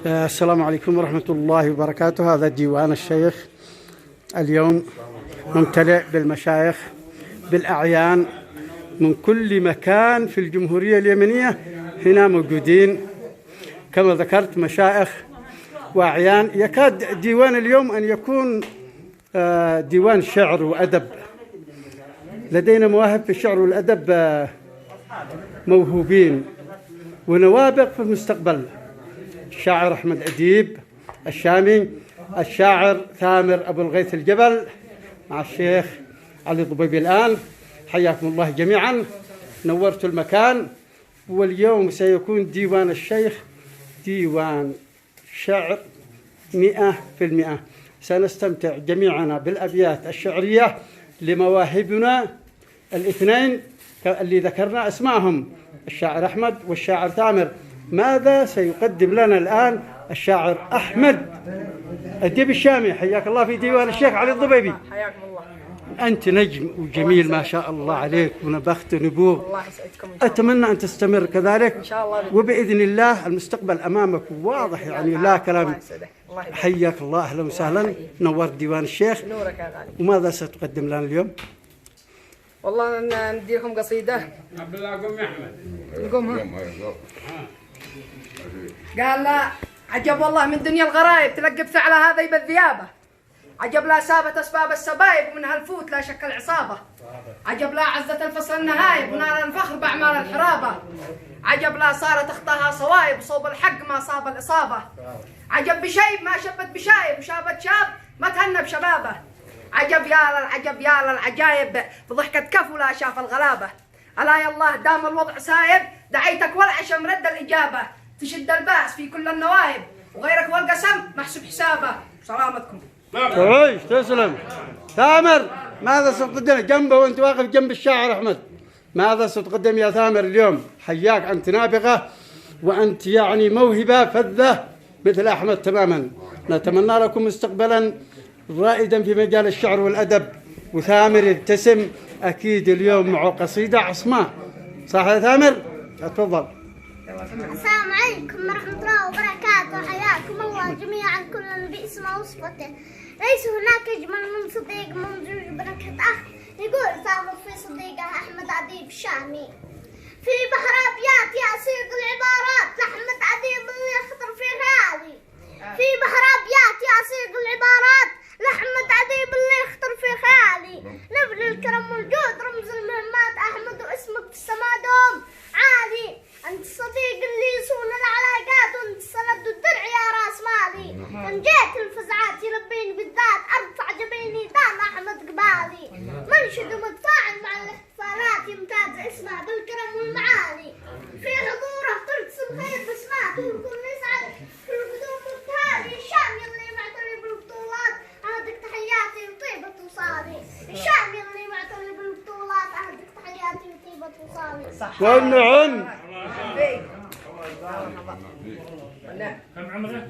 السلام عليكم ورحمة الله وبركاته. هذا ديوان الشيخ اليوم ممتلئ بالمشايخ بالأعيان من كل مكان في الجمهورية اليمنية. هنا موجودين كما ذكرت مشايخ وأعيان. يكاد ديوان اليوم أن يكون ديوان شعر وأدب. لدينا مواهب في الشعر والأدب، موهوبين ونوابغ في المستقبل. الشاعر أحمد أديب الشامي، الشاعر ثامر أبو الغيث الجبل، مع الشيخ علي الضبيبي الآن. حياكم الله جميعا، نورت المكان. واليوم سيكون ديوان الشيخ ديوان شعر 100%. سنستمتع جميعنا بالأبيات الشعرية لمواهبنا الاثنين اللي ذكرنا اسمائهم، الشاعر أحمد والشاعر ثامر. ماذا سيقدم لنا الآن الشاعر أحمد أديب الشامي؟ حياك الله في ديوان الشيخ علي الضبيبي. حياكم الله. أنت نجم وجميل ما شاء الله عليك، ونبخت نبوغ. الله يسعدكم. أتمنى أن تستمر كذلك إن شاء الله، وبإذن الله المستقبل أمامك واضح، يعني لا كلام. حياك الله، أهلا وسهلا، نورت ديوان الشيخ. نورك يا غالي. وماذا ستقدم لنا اليوم؟ والله ندي لكم قصيدة. عبد الله قوم يا أحمد. نقومها. قال لا عجب والله من دنيا الغرايب، تلقب ثعلى هذا يبى الذيابة. عجب لا سابت أسباب السبايب، ومنها الفوت لا شك العصابة. عجب لا عزت الفصل النهايب، ونال الفخر بأعمال الحرابة. عجب لا صارت أخطاها صوايب، وصوب الحق ما صاب الإصابة. عجب بشيب ما شبت بشايب، وشابت شاب ما تهنى بشبابه. عجب يا للعجب يا للعجايب، بضحكة كف ولا شاف الغلابة. ألا يا الله دام الوضع سايب، دعيتك والعشم رد الإجابة. تشد الباس في كل النواهب، وغيرك والقسم محسوب حسابه. سلامتكم. تعيش تسلم. ثامر، ماذا ستقدم جنبه وانت واقف جنب الشاعر أحمد؟ ماذا ستقدم يا ثامر اليوم؟ حياك، أنت نابغة وأنت يعني موهبة فذة مثل أحمد تماما. نتمنى لكم مستقبلا رائدا في مجال الشعر والأدب. وثامر يبتسم أكيد اليوم مع قصيدة عصماء، صح يا ثامر؟ تفضل. السلام عليكم ورحمة الله وبركاته. حياكم الله جميعا كل باسمه وصفته. ليس هناك أجمل من صديق ممزوج بركة أخ. يقول ثامر في صديقه أحمد أديب الشامي. في بحر أبيات يأسيق العبارات لأحمد أديب اللي يخطر في خيالي. في بحر أبيات يأسيق العبارات لأحمد أديب اللي يخطر في خيالي. نبل الكرم والجود رمز المهمات أحمد، واسمك في السما دوم عالي. أنت الصديق اللي يصون العلاقات، وأنت السند والدرع يا راس مالي. إن جيت الفزعات يلبيني بالذات، أرفع جبيني دام أحمد قبالي. منشد ومتفاعل مع الاحتفالات، يمتاز اسمه بالكرم والمعالي. في حضوره ترسم خير بسماته، والكل يسعد في القدوم والتالي. الشامي اللي معتري بالبطولات، أهدك تحياتي وطيبة وصالي. الشامي اللي معتري بالبطولات، أهدك تحياتي وطيبة وصالي. والنعم. كم عمرك؟